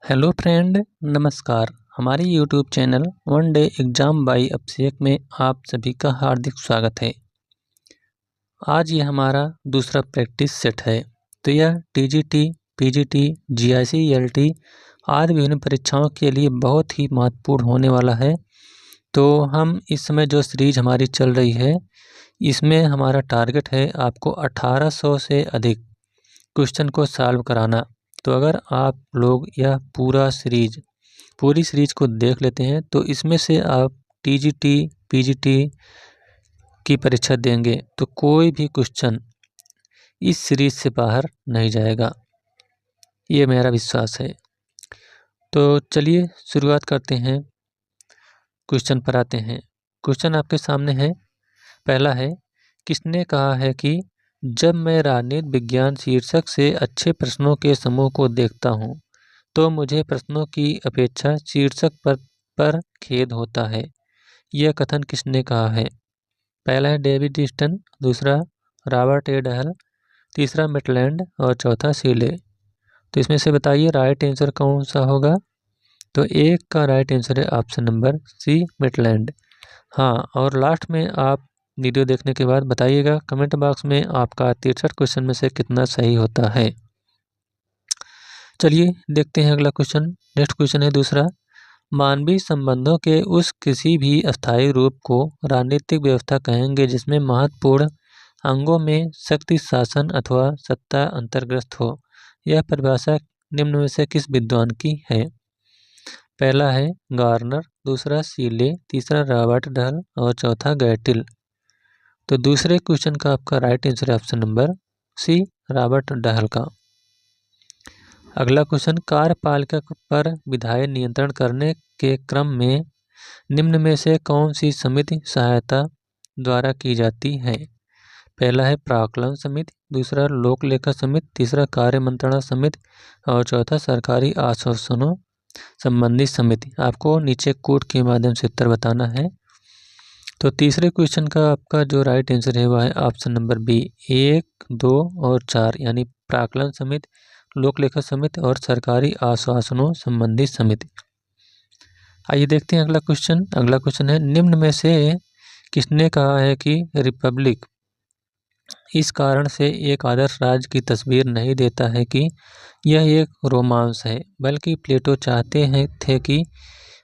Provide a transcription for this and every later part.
Hello friend, नमस्कार। हमारे YouTube channel one day exam by Abhishek में आप सभी का हार्दिक स्वागत है। आज ये हमारा दूसरा प्रैक्टिस सेट है। तो यह टीजीटी, पीजीटी, जीआईसी, एलटी आदि विभिन्न परीक्षाओं के लिए बहुत ही महत्वपूर्ण होने वाला है। तो हम इस समय जो सीरीज हमारी चल रही है, इसमें हमारा टारगेट है आपको 1800 से अधिक क्वेश्चन को सॉल्व कराना। तो अगर आप लोग यह पूरी सीरीज को देख लेते हैं तो इसमें से आप टीजीटी, पीजीटी की परीक्षा देंगे तो कोई भी क्वेश्चन इस सीरीज से बाहर नहीं जाएगा, ये मेरा विश्वास है। तो चलिए शुरुआत करते हैं, क्वेश्चन पर आते हैं। क्वेश्चन आपके सामने है। पहला है, किसने कहा है कि जब मैं राजनीति विज्ञान शीर्षक से अच्छे प्रश्नों के समूह को देखता हूँ तो मुझे प्रश्नों की अपेक्षा शीर्षक पर खेद होता है। यह कथन किसने कहा है? पहला है डेविड ईस्टन, दूसरा रॉबर्ट ए डहल, तीसरा मिटलैंड और चौथा सीले। तो इसमें से बताइए राइट आंसर कौन सा होगा? तो एक का राइट आंसर है ऑप्शन नंबर सी, मिटलैंड। हाँ, और लास्ट में आप वीडियो देखने के बाद बताइएगा कमेंट बॉक्स में आपका 63 क्वेश्चन में से कितना सही होता है। चलिए देखते हैं अगला क्वेश्चन। नेक्स्ट क्वेश्चन है दूसरा, मानवीय संबंधों के उस किसी भी अस्थायी रूप को राजनीतिक व्यवस्था कहेंगे जिसमें महत्वपूर्ण अंगों में शक्ति, शासन अथवा सत्ता अंतर्ग्रस्त हो। यह परिभाषा निम्न में से किस विद्वान की है? पहला है गार्नर, दूसरा सीले, तीसरा रॉबर्ट डहल और चौथा गैटिल। तो दूसरे क्वेश्चन का आपका राइट आंसर है option number C, Robert Dahl का। अगला क्वेश्चन, कार्यपालिका पर विधायी नियंत्रण करने के क्रम में निम्न में से कौन सी समिति सहायता द्वारा की जाती है? पहला है प्राक्कलन समिति, दूसरा लोक लेखा समिति, तीसरा कार्य मंत्रणा समिति और चौथा सरकारी आश्वासनों संबंधी समिति। आपको नीचे कोड के माध्यम से उत्तर बताना है। तो तीसरे क्वेश्चन का आपका जो राइट आंसर है वह है ऑप्शन नंबर बी, 1, 2 और 4, यानी प्राक्कलन समिति, लोक लेखा समिति और सरकारी आश्वासनों संबंधी समिति। आइए देखते हैं अगला क्वेश्चन। अगला क्वेश्चन है, निम्न में से किसने कहा है कि रिपब्लिक इस कारण से एक आदर्श राज्य की तस्वीर नहीं देता है कि यह एक रोमांस है, बल्कि प्लेटो चाहते थे कि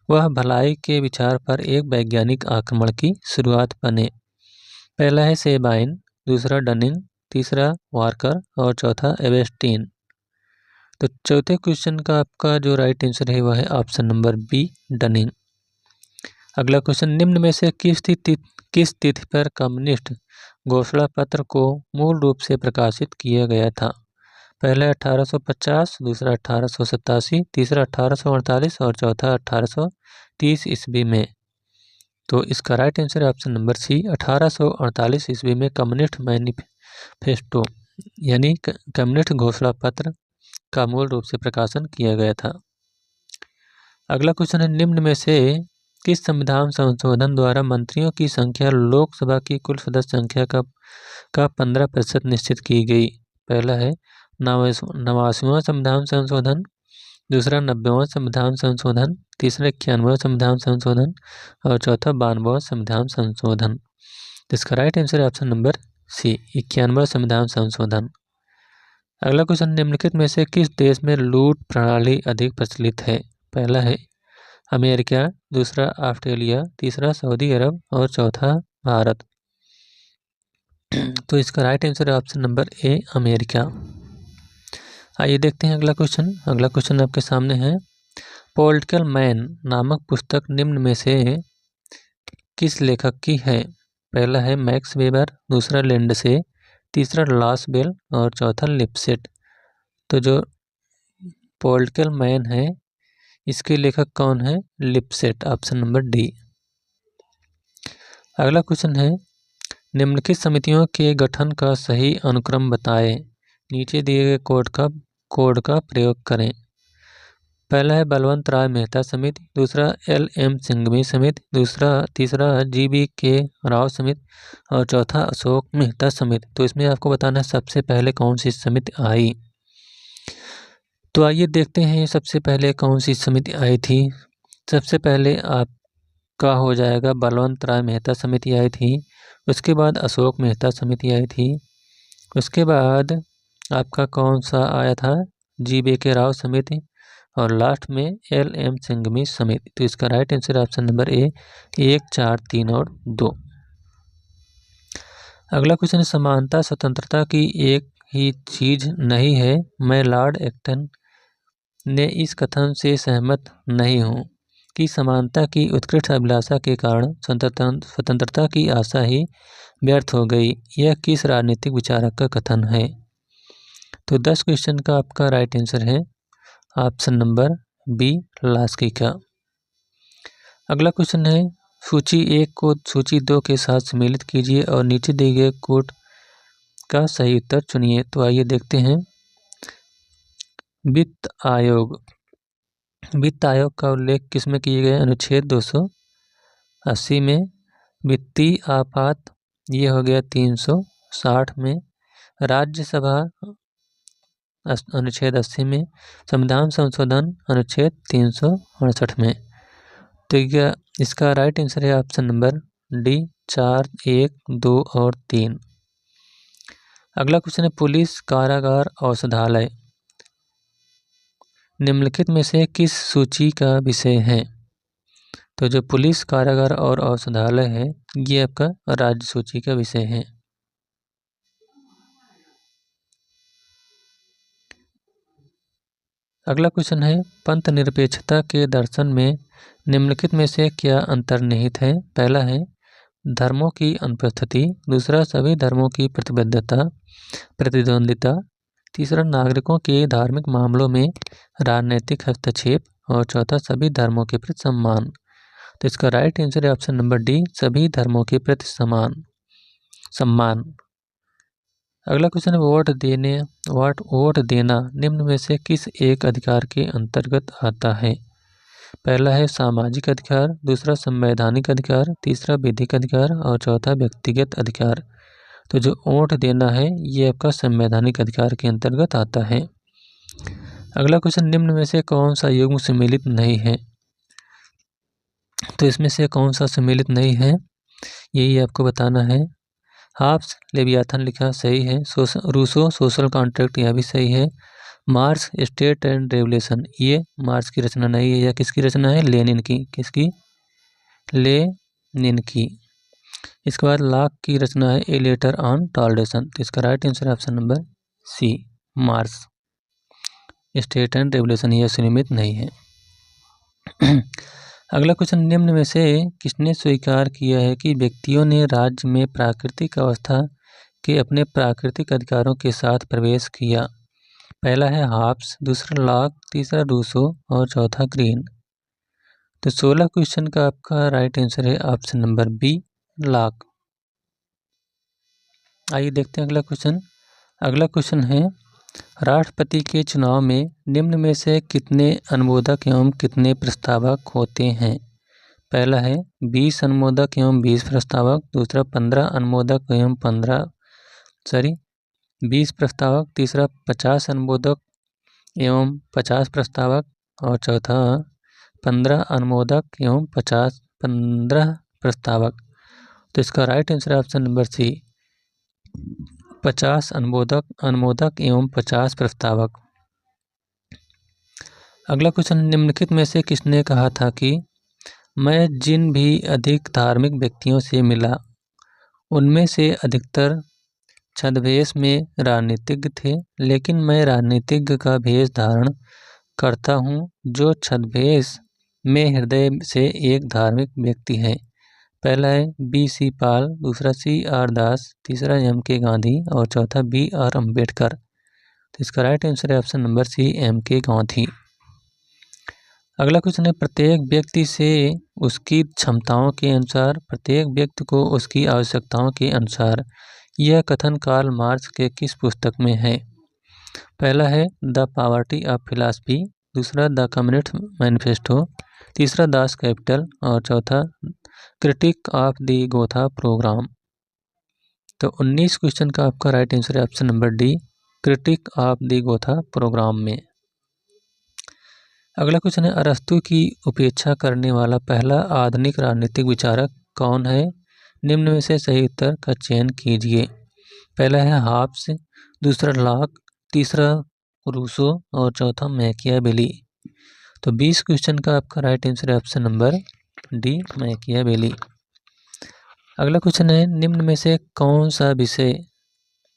वह भलाई के विचार पर एक वैज्ञानिक आक्रमण की शुरुआत बने। पहला है सेबाइन, दूसरा डनिंग, तीसरा वार्कर और चौथा एवेस्टीन। तो चौथे क्वेश्चन का आपका जो राइट आंसर है वह है ऑप्शन नंबर बी, डनिंग। अगला क्वेश्चन, निम्न में से किस तिथि पर कम्युनिस्ट घोषणा पत्र को मूल रूप से प्रकाशित किया गया था? पहला 1850, दूसरा 1887, तीसरा 1848 और चौथा 1830 ईस्वी में। तो इसका राइट आंसर है ऑप्शन नंबर सी, 1848 ईस्वी में कम्युनिस्ट मैनिफेस्टो यानी कम्युनिस्ट घोषणा पत्र का मूल रूप से प्रकाशन किया गया था। अगला क्वेश्चन है, निम्न में से किस संविधान संशोधन द्वारा मंत्रियों की संख्या लोकसभा की कुल सदस्य संख्या का 15% निश्चित की गई? पहला है 89वां संविधान संशोधन, दूसरा 90वां संविधान संशोधन, तीसरा 91वां संविधान संशोधन और चौथा 92वां संविधान संशोधन। इसका राइट आंसर है ऑप्शन नंबर सी, 91वां संविधान संशोधन। अगला क्वेश्चन, निम्नलिखित में से किस देश में लूट प्रणाली अधिक प्रचलित है? पहला है अमेरिका, दूसरा ऑस्ट्रेलिया, तीसरा सऊदी अरब और चौथा भारत। तो इसका राइट आंसर है ऑप्शन नंबर ए, अमेरिका। आइए देखते हैं अगला क्वेश्चन। अगला क्वेश्चन आपके सामने है, पॉलिटिकल मैन नामक पुस्तक निम्न में से किस लेखक की है? पहला है मैक्स वेबर, दूसरा लिंडसे, तीसरा लॉसबेल और चौथा लिपसेट। तो जो पॉलिटिकल मैन है इसके लेखक कौन है? Lipset, option number D. अगला क्वेश्चन है, निम्नलिखित समितियों के गठन का सही अनुक्रम बताएं। नीचे दिए गए कोड का प्रयोग करें। पहला है बलवंत राय मेहता समिति, दूसरा LM सिंघवी समिति, तीसरा GBK राव समिति और चौथा अशोक मेहता समिति। तो इसमें आपको बताना है सबसे पहले कौन सी समिति आई। तो आइए देखते हैं सबसे पहले कौन सी समिति आई थी। सबसे पहले आपका हो जाएगा बलवंत राय मेहता समिति आई थी, उसके बाद अशोक मेहता समिति आई थी, उसके बाद आपका कौन सा आया था, जी.वी.के. राव समिति, और लास्ट में L.M. सिंघमी समिति। तो इसका right answer option number A 1, 4, 3 और 2। अगला क्वेश्चन है, समानता स्वतंत्रता की एक ही चीज नहीं है, मैं लॉर्ड एक्टन ने इस कथन से सहमत नहीं हूँ कि समानता की उत्कृष्ट अभिलाषा के कारण स्वतंत्रता की आशा ही व्यर्थ हो गई। यह किस राजनीतिक विचारक का कथन है? तो 10 क्वेश्चन का आपका राइट आंसर है ऑप्शन नंबर बी, लास्की का। अगला क्वेश्चन है, सूची 1 को सूची 2 के साथ सम्मिलित कीजिए और नीचे दिए गए कोड का सही उत्तर चुनिए। तो आइए देखते हैं। वित्त आयोग का उल्लेख किसमें किया गया? अनुच्छेद 280 में। वित्तीय आपात ये हो गया 360 में। राज्यसभा अनुच्छेद 80 में। संविधान संशोधन अनुच्छेद 368 में। तो क्या इसका राइट आंसर है ऑप्शन नंबर डी, 4, 1, 2 और 3। अगला क्वेश्चन है, पुलिस कारागार औषधालय निम्नलिखित में से किस सूची का विषय है? तो जो पुलिस कारागार और औषधालय है ये आपका राज्य सूची का विषय है। अगला क्वेश्चन है, पंथ निरपेक्षता के दर्शन में निम्नलिखित में से क्या अंतर्निहित है? पहला है धर्मों की अनुपस्थिति, दूसरा सभी धर्मों की प्रतिद्वंदिता, तीसरा नागरिकों के धार्मिक मामलों में राजनीतिक हस्तक्षेप, और चौथा सभी धर्मों के प्रति सम्मान। तो इसका राइट आंसर है ऑप्शन नंबर डी, सभी धर्मों के प्रति सम्मान। अगला क्वेश्चन है, वोट देना निम्न में से किस एक अधिकार के अंतर्गत आता है? पहला है सामाजिक अधिकार, दूसरा संवैधानिक अधिकार, तीसरा विधिक अधिकार और चौथा व्यक्तिगत अधिकार। तो जो वोट देना है ये आपका संवैधानिक अधिकार के अंतर्गत आता है। अगला क्वेश्चन, निम्न में से कौन सा युग्म सम्मिलित नहीं है? तो इसमें से कौन सा सम्मिलित नहीं है यही आपको बताना है। हाब्स लेवियाथन लिखा सही है। रूसो सोशल कॉन्ट्रैक्ट यह भी सही है। मार्क्स स्टेट एंड रेवोल्यूशन ये मार्क्स की रचना नहीं है, यह किसकी रचना है? लेनिन की। किसकी? लेनिन की। इसके बाद लॉक की रचना है ए लेटर ऑन टॉलरेशन। तो इसका right answer option number C, Marx state and revolution यह सुनिश्चित नहीं है। अगला क्वेश्चन, निम्न में से किसने स्वीकार किया है कि व्यक्तियों ने राज्य में प्राकृतिक अवस्था के अपने प्राकृतिक अधिकारों के साथ प्रवेश किया? पहला है हाब्स, दूसरा लॉक, तीसरा रूसो और चौथा ग्रीन। तो 16 क्वेश्चन का आपका राइट आंसर है ऑप्शन नंबर बी, लॉक। आइए देखते हैं अगला क्वेश्चन। अगला क्वेश्चन है, राष्ट्रपति के चुनाव में निम्न में से कितने अनुमोदक एवं कितने प्रस्तावक होते हैं? पहला है 20 अनुमोदक एवं 20 प्रस्तावक, दूसरा 15 अनुमोदक एवं 20 प्रस्तावक, तीसरा 50 अनुमोदक एवं 50 प्रस्तावक और चौथा 15 अनुमोदक एवं 15 प्रस्तावक। तो इसका right answer option number C, 50 अनुमोदक एवं 50 प्रस्तावक। अगला क्वेश्चन, निम्नलिखित में से किसने कहा था कि मैं जिन भी अधिक धार्मिक व्यक्तियों से मिला उनमें से अधिकतर छद्मवेश में राजनीतिज्ञ थे, लेकिन मैं राजनीतिज्ञ का भेष धारण करता हूँ जो छद्मवेश में हृदय से एक धार्मिक व्यक्ति है। पहला है B.C. पाल, दूसरा C.R. दास, तीसरा M.K. गांधी और चौथा B.R. अम्बेडकर। तो इसका राइट आंसर है option number C, M.K. Gandhi. अगला क्वेश्चन है, प्रत्येक व्यक्ति से उसकी क्षमताओं के अनुसार, प्रत्येक व्यक्ति को उसकी आवश्यकताओं के अनुसार, यह कथन कार्ल मार्क्स के किस पुस्तक में है? पहला है द पॉवर्टी ऑफ फिलॉसफी, दूसरा द कम्युनिस्ट मैनिफेस्टो, तीसरा दास कैपिटल और चौथा critique of the Gotha program. तो 19 क्वेश्चन का आपका राइट आंसर है option number D, critique of the Gotha program में। अगला क्वेश्चन है, अरस्तु की उपेक्षा करने वाला पहला आधुनिक राजनीतिक विचारक कौन है? निम्न में से सही उत्तर का चयन कीजिए। पहला है हाब्स, दूसरा लॉक, तीसरा रूसो और चौथा मैकियावेली। तो 20 क्वेश्चन का आपका राइट आंसर है ऑप्शन नंबर डी, मैकियावेली। अगला क्वेश्चन है, निम्न में से कौन सा विषय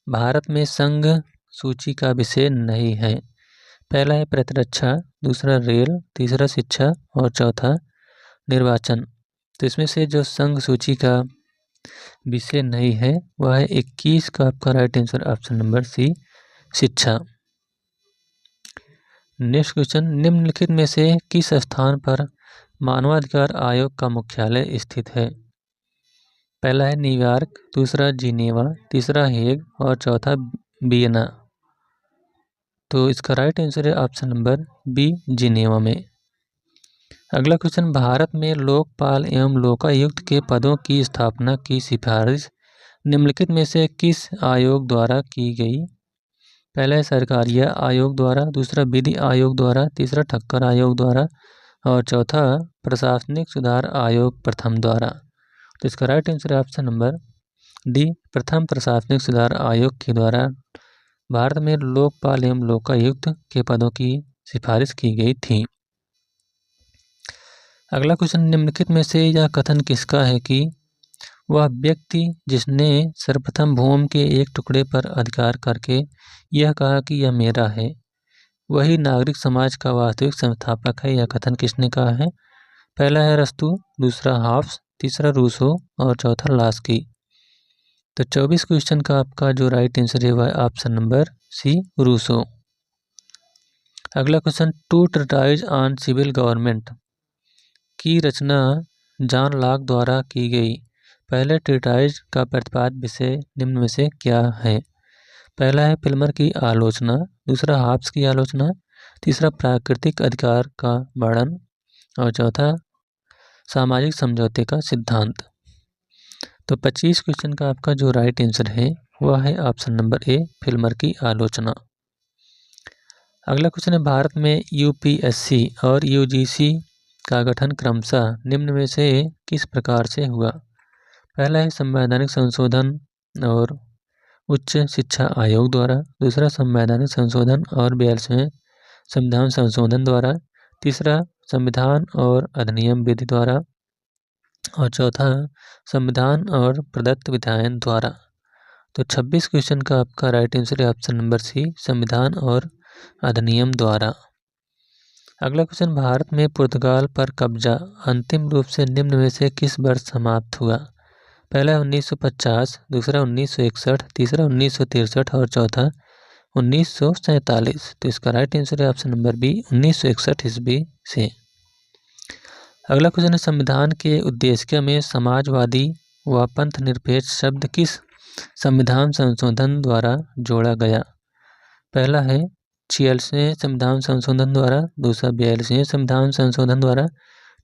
भारत में संघ सूची का विषय नहीं है? पहला है प्रतिरक्षा, दूसरा रेल, तीसरा शिक्षा और चौथा निर्वाचन। तो इसमें से जो संघ सूची का विषय नहीं है वह है 21 का आपका right answer option number C, शिक्षा। नेक्स्ट क्वेश्चन, निम्नलिखित में से किस स्थान पर मानवाधिकार आयोग का मुख्यालय स्थित है? पहला है न्यूयॉर्क, दूसरा जिनेवा, तीसरा हेग और चौथा वियना। तो इसका राइट आंसर है ऑप्शन नंबर बी, जिनेवा में। अगला क्वेश्चन, भारत में लोकपाल एवं लोकायुक्त के पदों की स्थापना की सिफारिश निम्नलिखित में से किस आयोग द्वारा की गई? पहला है सरकारिया आयोग द्वारा, दूसरा विधि आयोग द्वारा, तीसरा ठक्कर आयोग द्वारा और चौथा प्रशासनिक सुधार आयोग प्रथम द्वारा। तो इसका राइट आंसर है ऑप्शन नंबर डी, प्रथम प्रशासनिक सुधार आयोग के द्वारा भारत में लोकपाल एवं लोकायुक्त के पदों की सिफारिश की गई थी। अगला क्वेश्चन, निम्नलिखित में से यह कथन किसका है कि वह व्यक्ति जिसने सर्वप्रथम भूमि के एक टुकड़े पर अधिकार करके यह कहा कि यह मेरा है, वही नागरिक समाज का वास्तविक संस्थापक है? यह कथन किसने कहा है? पहला है अरस्तु, दूसरा हाब्स, तीसरा रूसो और चौथा लास्की। तो 24 क्वेश्चन का आपका जो राइट आंसर है वह ऑप्शन नंबर सी, रूसो। अगला question, two treatise on civil government की रचना जॉन लॉक द्वारा की गई पहले ट्रीटाइज का प्रतिपाद्य विषय निम्न में से क्या है? पहला है पिलमर की आलोचना, दूसरा हाब्स की आलोचना, तीसरा प्राकृतिक अधिकार का वर्णन और चौथा सामाजिक समझौते का सिद्धांत। तो 25 क्वेश्चन का आपका जो राइट आंसर है वह है ऑप्शन नंबर ए, पिलमर की आलोचना। अगला क्वेश्चन है, भारत में यूपीएससी और यूजीसी का गठन क्रमशः निम्न में से किस प्रकार से हुआ? पहला है संवैधानिक संशोधन और उच्च शिक्षा आयोग द्वारा, दूसरा संवैधानिक संशोधन और 42वें संविधान संशोधन द्वारा, तीसरा संविधान और अधिनियम विधि द्वारा और चौथा संविधान और प्रदत्त विधायन द्वारा। तो 26 क्वेश्चन का आपका राइट आंसर है ऑप्शन नंबर सी, संविधान और अधिनियम द्वारा। अगला क्वेश्चन, भारत में पुर्तगाल पर कब्जा अंतिम रूप से निम्न में से किस वर्ष समाप्त हुआ? पहला 1950, दूसरा 1961, तीसरा 1963 और चौथा 1947। तो इसका राइट आंसर है ऑप्शन नंबर बी, 1961 ईस्वी से। अगला क्वेश्चन है, संविधान के उद्देश्य में समाजवादी व पंथ निरपेक्ष शब्द किस संविधान संशोधन द्वारा जोड़ा गया? पहला है 46वें संविधान संशोधन द्वारा, दूसरा 42वें संविधान संशोधन द्वारा,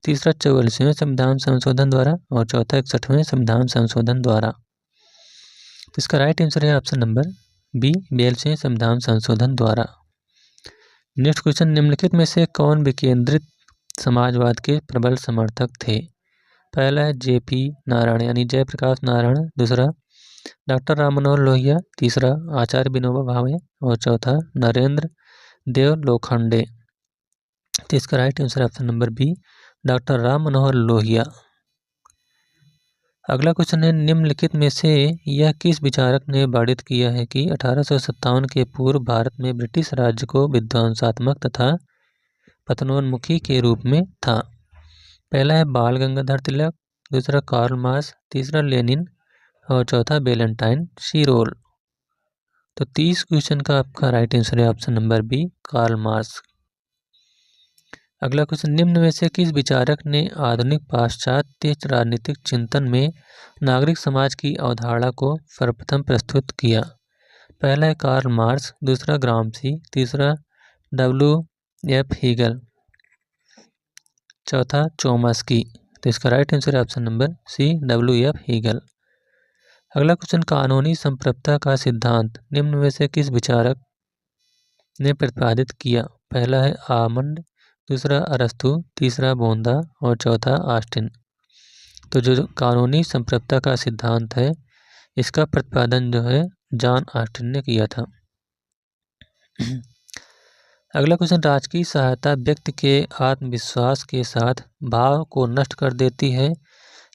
तीसरा 44वें संविधान संशोधन द्वारा और चौथा 61वें संविधान संशोधन द्वारा। तो इसका राइट आंसर है ऑप्शन नंबर बी, 42वें संविधान संशोधन द्वारा। नेक्स्ट क्वेश्चन, निम्नलिखित में से कौन विकेंद्रित समाजवाद के प्रबल समर्थक थे? पहला है जेपी नारायण यानी जयप्रकाश नारायण, दूसरा डॉक्टर राम मनोहर लोहिया, तीसरा आचार्य विनोबा भावे और चौथा नरेंद्र देव लोखंडे। तो इसका right answer option number B, doctor Ram Manohar Lohia. अगला क्वेश्चन है, निम्नलिखित में से यह किस विचारक ने वर्णित किया है कि 1857 के पूर्व भारत में ब्रिटिश राज्य को विध्वंसात्मक तथा पतनोन्मुखी के रूप में था? पहला है बाल गंगाधर तिलक, दूसरा कार्ल मार्क्स, तीसरा लेनिन और चौथा वैलेंटाइन शिरोल। तो 30 क्वेश्चन का आपका राइट आंसर है option number B, Karl Marx. अगला क्वेश्चन, निम्न में से किस विचारक ने आधुनिक पाश्चात्य राजनीतिक चिंतन में नागरिक समाज की अवधारणा को सर्वप्रथम प्रस्तुत किया? पहला है कार्ल मार्क्स, दूसरा ग्राम्सी, तीसरा WF हीगल, चौथा चोम्स्की। तो इसका राइट आंसर है option number C, WF Hegel. अगला क्वेश्चन, कानूनी संप्रभुता का सिद्धांत निम्न में से किस विचारक ने प्रतिपादित किया? पहला है आमंड, दूसरा अरस्तु, तीसरा बोंदा और चौथा ऑस्टिन। तो जो कानूनी संप्रभुता का सिद्धांत है इसका प्रतिपादन जो है जॉन ऑस्टिन ने किया था। अगला क्वेश्चन, राजकीय सहायता व्यक्ति के आत्मविश्वास के साथ भाव को नष्ट कर देती है,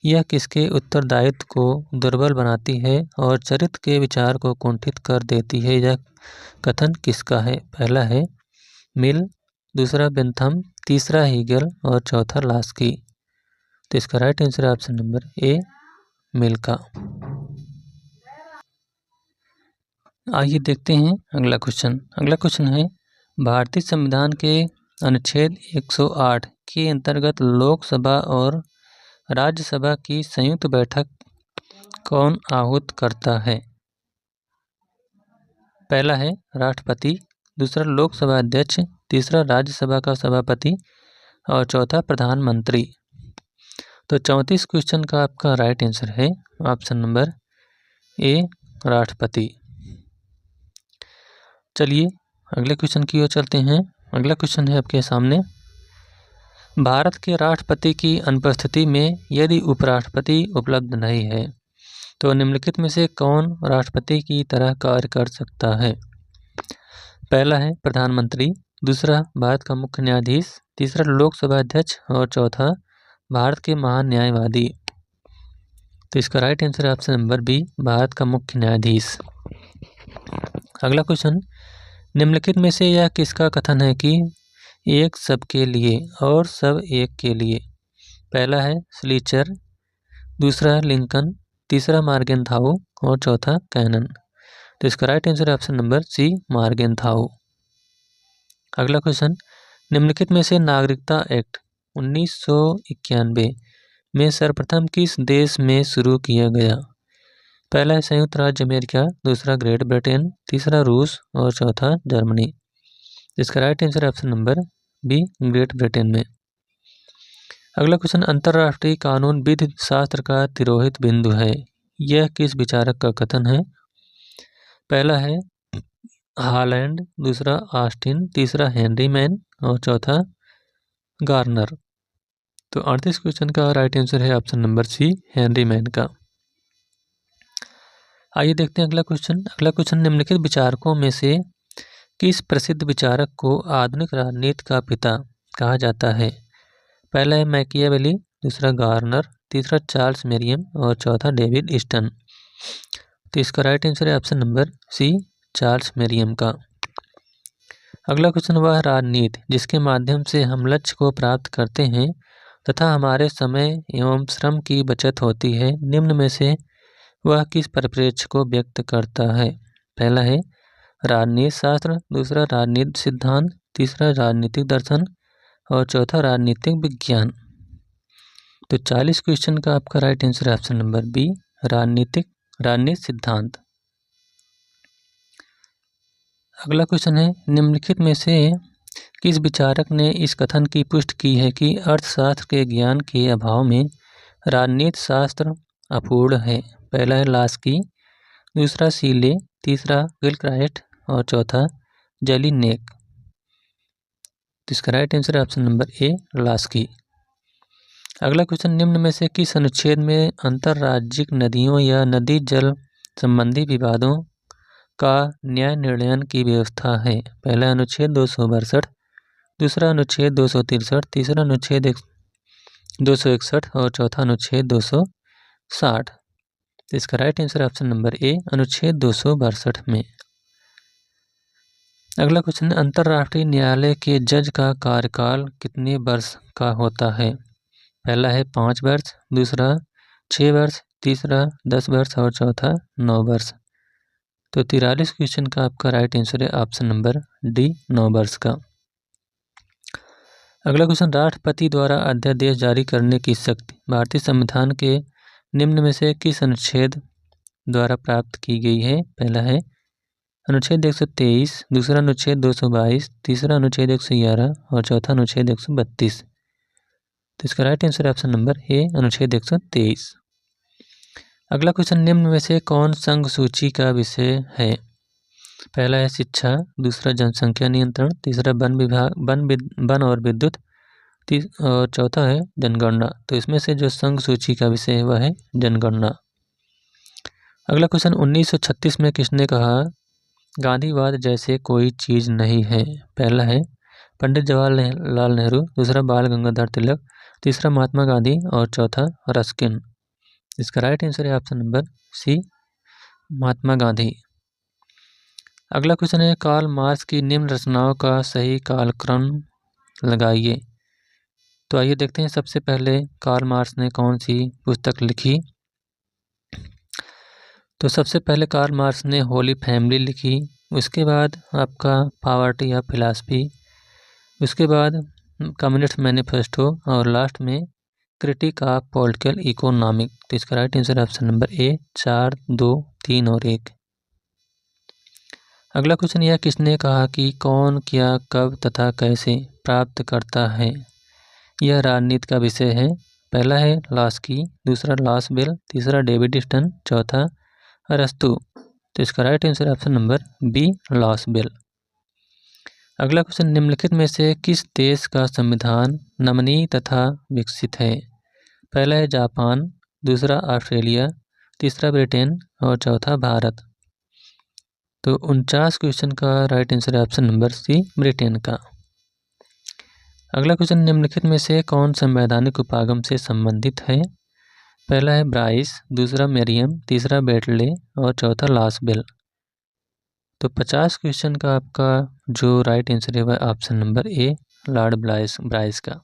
यह किसके उत्तरदायित्व को दुर्बल बनाती है और चरित्र के विचार को कुंठित कर देती है, यह कथन किसका है? पहला है मिल, दूसरा बेंथम, तीसरा हीगल और चौथा लास्की। तो इसका राइट आंसर है ऑप्शन नंबर ए, मिल का। आइए देखते हैं अगला क्वेश्चन। अगला क्वेश्चन है, भारतीय संविधान के अनुच्छेद 108 के अंतर्गत लोकसभा और राज्यसभा की संयुक्त बैठक कौन आहूत करता है? पहला है राष्ट्रपति, दूसरा लोकसभा अध्यक्ष, तीसरा राज्यसभा का सभापति और चौथा प्रधानमंत्री। तो 34 क्वेश्चन का आपका राइट आंसर है ऑप्शन नंबर ए, राष्ट्रपति। चलिए अगले क्वेश्चन की ओर चलते हैं। अगला क्वेश्चन है आपके सामने, भारत के राष्ट्रपति की अनुपस्थिति में यदि उपराष्ट्रपति उपलब्ध नहीं है तो निम्नलिखित में से कौन राष्ट्रपति की तरह कार्य कर सकता है? पहला है प्रधानमंत्री, दूसरा भारत का मुख्य न्यायाधीश, तीसरा लोकसभा अध्यक्ष और चौथा भारत के महान न्यायवादी। तो इसका राइट आंसर है ऑप्शन नंबर बी, भारत का मुख्य न्यायाधीश। अगला क्वेश्चन, निम्नलिखित में से यह किसका कथन है कि एक सबके लिए और सब एक के लिए? पहला है स्लीचर, दूसरा लिंकन, तीसरा मार्गेनथाउ और चौथा कैनन। तो इसका राइट आंसर है ऑप्शन नंबर सी, मार्गेनथाउ। अगला क्वेश्चन, निम्नलिखित में से नागरिकता एक्ट 1991 में सर्वप्रथम किस देश में शुरू किया गया? पहला है संयुक्त राज्य अमेरिका, दूसरा ग्रेट ब्रिटेन, तीसरा रूस और चौथा जर्मनी। इसका right answer option number B, Great Britain में। अगला क्वेश्चन, अंतर्राष्ट्रीय कानून विधि शास्त्र का तिरोहित बिंदु है, यह किस विचारक का कथन है? पहला है हालैंड, दूसरा ऑस्टिन, तीसरा हेनरी मैन और चौथा गार्नर। तो 38 क्वेश्चन का राइट आंसर है option number C, Henry Maine का। आइए देखते हैं अगला क्वेश्चन। अगला क्वेश्चन, निम्नलिखित विचारकों में से किस प्रसिद्ध विचारक को आधुनिक राजनीति का पिता कहा जाता है? पहला है मैकियावेली, दूसरा गार्नर, तीसरा चार्ल्स मेरियम और चौथा डेविड ईस्टन। तो इसका राइट आंसर है option number C, Charles Merriam का। अगला क्वेश्चन, वह राजनीति जिसके माध्यम से हम लक्ष्य को प्राप्त करते हैं तथा हमारे समय एवं श्रम की बचत होती है, निम्न में से वह किस परिप्रेक्ष्य को व्यक्त करता है? पहला है राजनीति शास्त्र, दूसरा राजनीति सिद्धांत, तीसरा राजनीतिक दर्शन और चौथा राजनीतिक विज्ञान। तो 40 क्वेश्चन का आपका राइट आंसर है ऑप्शन नंबर बी, राजनीति सिद्धांत। अगला क्वेश्चन है, निम्नलिखित में से किस विचारक ने इस कथन की पुष्टि की है कि अर्थशास्त्र के ज्ञान के अभाव में राजनीति शास्त्र अपूर्ण है? पहला है लास्की, दूसरा सीले, तीसरा गिलक्राइट और चौथा जेलिनेक। तो इसका राइट आंसर है ऑप्शन नंबर ए, लास्की। अगला क्वेश्चन, निम्न में से किस अनुच्छेद में अंतर्राज्यिक नदियों या नदी जल संबंधी विवादों का न्याय निर्णयन की व्यवस्था है? पहला अनुच्छेद 262, दूसरा अनुच्छेद 263, तीसरा अनुच्छेद 261 और चौथा अनुच्छेद 260। तो इसका right answer option number A, अनुच्छेद 262 में। अगला क्वेश्चन, अंतर्राष्ट्रीय न्यायालय के जज का कार्यकाल कितने वर्ष का होता है? पहला है 5 वर्ष, दूसरा 6 वर्ष, तीसरा 10 वर्ष और चौथा 9 वर्ष। तो 43 क्वेश्चन का आपका राइट आंसर है ऑप्शन नंबर डी, 9 वर्ष का। अगला क्वेश्चन, राष्ट्रपति द्वारा अध्यादेश जारी करने की शक्ति भारतीय संविधान के निम्न में से किस अनुच्छेद द्वारा प्राप्त की गई है? पहला है अनुच्छेद 123, दूसरा अनुच्छेद 222, तीसरा अनुच्छेद 111 और चौथा अनुच्छेद 132। तो इसका right answer option number A, अनुच्छेद 123। अगला क्वेश्चन, निम्न में से कौन संघ सूची का विषय है? पहला है शिक्षा, दूसरा जनसंख्या नियंत्रण, तीसरा वन और विद्युत, और चौथा है जनगणना। तो इसमें से जो संघ सूची का विषय है वह है जनगणना। अगला क्वेश्चन 1936 में किसने कहा गांधीवाद जैसे कोई चीज नहीं है? पहला है पंडित जवाहरलाल नेहरू, दूसरा बाल गंगाधर तिलक, तीसरा महात्मा गांधी और चौथा रस्किन। इसका राइट आंसर है ऑप्शन नंबर सी, महात्मा गांधी। अगला क्वेश्चन है कार्ल मार्क्स की निम्न रचनाओं का सही कालक्रम लगाइए। तो आइए देखते हैं सबसे पहले कार्ल मार्क्स ने कौन सी पुस्तक लिखी। तो सबसे पहले कार्ल मार्क्स ने होली फैमिली लिखी, उसके बाद आपका पॉवर्टी ऑफ फिलॉसफी, उसके बाद कम्युनिस्ट मैनिफेस्टो और लास्ट में क्रिटिक ऑफ पॉलिटिकल इकोनॉमिक। तो इसका right answer option number A 4, 2, 3 और 1। अगला क्वेश्चन यह किसने कहा कि कौन क्या कब तथा कैसे प्राप्त करता है? यह राजनीति का विषय है। पहला है लास्की, दूसरा लॉसबेल, तीसरा डेविड स्टन, चौथा अरस्तु। तो इसका right answer option number B लॉसबेल। अगला क्वेश्चन निम्नलिखित में से किस देश का संविधान नमनीय तथा विकसित है? पहला है जापान, दूसरा ऑस्ट्रेलिया, तीसरा ब्रिटेन और चौथा भारत। तो 49 क्वेश्चन का राइट आंसर है ऑप्शन नंबर सी ब्रिटेन का। अगला क्वेश्चन निम्नलिखित में से कौन संवैधानिक उपागम से संबंधित है? पहला है ब्राइस, दूसरा मेरियम, तीसरा बेटले और चौथा लॉसबेल। तो 50 क्वेश्चन का आपका जो राइट आंसर है वह option number A Lord Bryce का।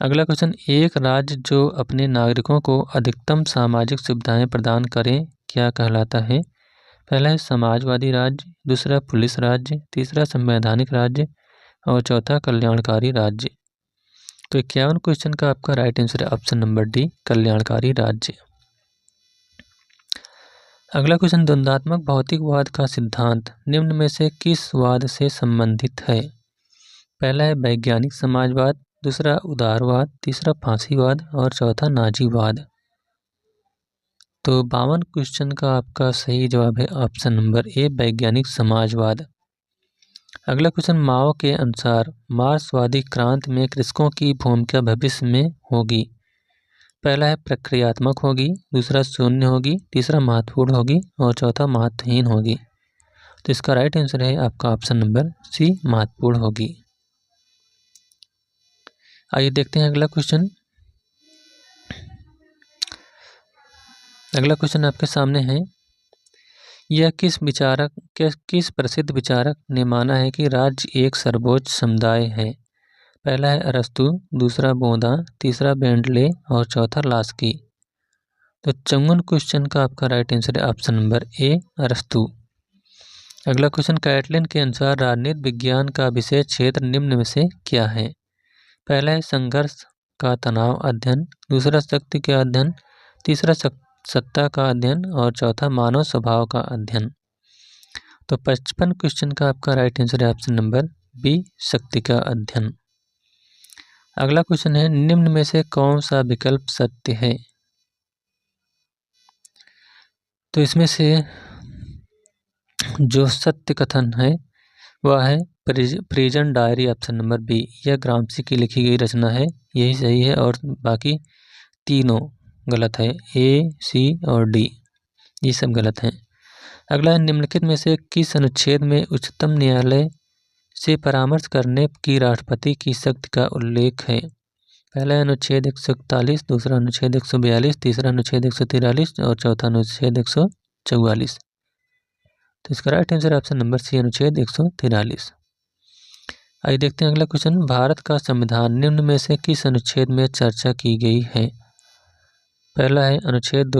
अगला क्वेश्चन एक राज्य जो अपने नागरिकों को अधिकतम सामाजिक सुविधाएं प्रदान करे क्या कहलाता है? पहला है समाजवादी राज्य, दूसरा पुलिस राज्य, तीसरा संवैधानिक राज्य और चौथा कल्याणकारी राज्य। तो 51 क्वेश्चन का आपका राइट आंसर है ऑप्शन नंबर डी कल्याणकारी राज्य। अगला क्वेश्चन द्वंद्वात्मक भौतिकवाद का सिद्धांत निम्न में से किस वाद से संबंधित है? पहला है वैज्ञानिक समाजवाद, दूसरा उदारवाद, तीसरा फांसीवाद और चौथा नाजीवाद। तो 52 क्वेश्चन का आपका सही जवाब है ऑप्शन नंबर ए वैज्ञानिक समाजवाद। अगला क्वेश्चन माओ के अनुसार मार्क्सवादी क्रांति में कृषकों की भूमिका भविष्य में होगी। पहला है प्रक्रियात्मक होगी, दूसरा शून्य होगी, तीसरा महत्वपूर्ण होगी और चौथा महत्वहीन होगी। तो इसका राइट आंसर है आपका ऑप्शन नंबर सी महत्वपूर्ण होगी। आइए देखते हैं अगला क्वेश्चन। अगला क्वेश्चन आपके सामने है यह किस प्रसिद्ध विचारक ने माना है कि राज्य एक सर्वोच्च समुदाय है? पहला है अरस्तु, दूसरा बोधा, तीसरा बेंटले और चौथा लास्की। तो 54 क्वेश्चन का आपका राइट आंसर है ऑप्शन नंबर ए अरस्तु। अगला क्वेश्चन कैटलिन के अनुसार राजनीति विज्ञान का विषय क्षेत्र निम्न में से क्या है? पहला है संघर्ष का तनाव अध्ययन, दूसरा शक्ति का अध्ययन, तीसरा सत्ता का अध्ययन और चौथा मानव स्वभाव का अध्ययन। तो 55 क्वेश्चन का आपका राइट आंसर है ऑप्शन नंबर बी शक्ति का अध्ययन। अगला क्वेश्चन है निम्न में से कौन सा विकल्प सत्य है? तो इसमें से जो सत्य कथन है वह है prison diary option number B. यह ग्राम्सी की लिखी गई रचना है, यही सही है और बाकी तीनों गलत है, ए, सी और डी ये सब गलत हैं। अगला है निम्नलिखित में से किस अनुच्छेद में उच्चतम न्यायालय से परामर्श करने की राष्ट्रपति की शक्ति का उल्लेख है? पहला है अनुच्छेद 141, दूसरा अनुच्छेद 142, तीसरा अनुच्छेद 143 और चौथा अनुच्छेद 144। तो इसका right answer option number C अनुच्छेद 143। आइए देखते हैं अगला क्वेश्चन। भारत का संविधान निम्न में से किस अनुच्छेद में चर्चा की गई है? पहला है अनुच्छेद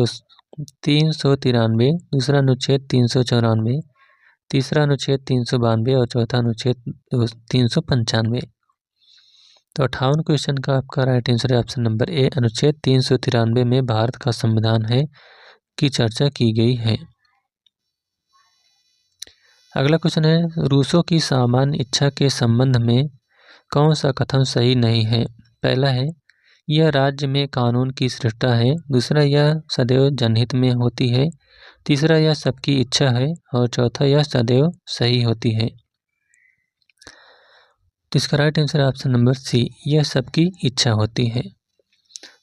393, दूसरा अनुच्छेद 394, तीसरा अनुच्छेद 392 और चौथा अनुच्छेद 395। तो 58 क्वेश्चन का आपका राइट आंसर है ऑप्शन नंबर ए अनुच्छेद 393 में भारत का संविधान है की चर्चा की गई है। अगला क्वेश्चन है रूसों की सामान्य इच्छा के संबंध में कौन सा कथन सही नहीं है? पहला है यह राज्य में कानून की सृष्टा है, दूसरा यह सदैव जनहित में होती है, तीसरा, यह सबकी इच्छा है। और चौथा, यह सदैव सही होती है। तो इसका राइट आंसर है ऑप्शन नंबर सी, यह सबकी इच्छा होती है।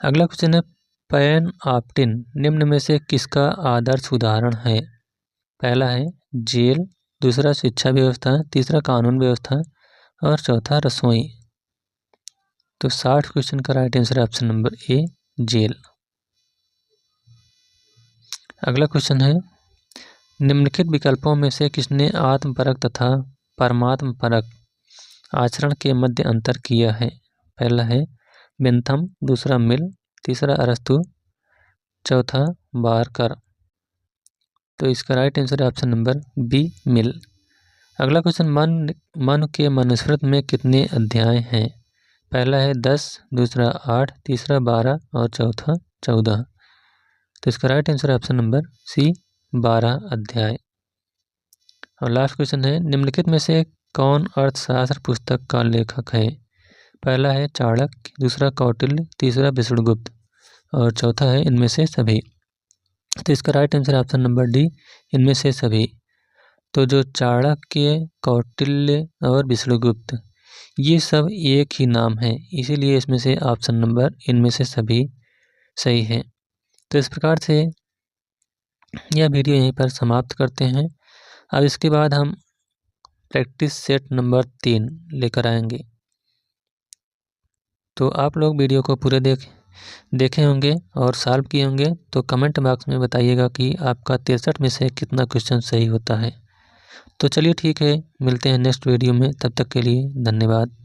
अगला क्वेश्चन है, पैन ऑप्टिन निम्न में से किसका आदर्श उदाहरण है? पहला है जेल, दूसरा शिक्षा व्यवस्था, तीसरा कानून व्यवस्था और चौथा रसोई। तो 60 क्वेश्चन का राइट आंसर है ऑप्शन नंबर ए, जेल। अगला क्वेश्चन है, निम्नलिखित विकल्पों में से किसने आत्मपरक तथा परमात्मपरक आचरण के मध्य अंतर किया है? पहला है बेंथम, दूसरा मिल, तीसरा अरस्तु, चौथा बारकर। तो इसका राइट आंसर है ऑप्शन नंबर बी, मिल। अगला क्वेश्चन, मन के मनुस्मृत में कितने अध्याय हैं? पहला है 10, दूसरा 8, तीसरा 12 और चौथा 14। तो इसका राइट आंसर है ऑप्शन नंबर सी, 12 अध्याय। और लास्ट क्वेश्चन है, निम्नलिखित में से कौन अर्थशास्त्र पुस्तक का लेखक है? पहला है चाणक्य, दूसरा कौटिल्य, तीसरा विष्णुगुप्त और चौथा है इनमें से सभी। तो इसका राइट आंसर है ऑप्शन नंबर डी, इनमें से सभी। तो जो चाणक्य, कौटिल्य और विष्णुगुप्त, ये सब एक ही नाम है, इसीलिए इसमें से ऑप्शन नंबर इनमें से सभी सही है। तो इस प्रकार से यह वीडियो यहीं पर समाप्त करते हैं। अब इसके बाद हम प्रैक्टिस सेट नंबर 3 लेकर आएंगे। तो आप लोग वीडियो को पूरे देखे होंगे और सॉल्व किए होंगे। तो कमेंट बॉक्स में बताइएगा कि आपका 63 में से कितना क्वेश्चन सही होता है। तो चलिए ठीक है, मिलते हैं नेक्स्ट वीडियो में, तब तक के लिए धन्यवाद।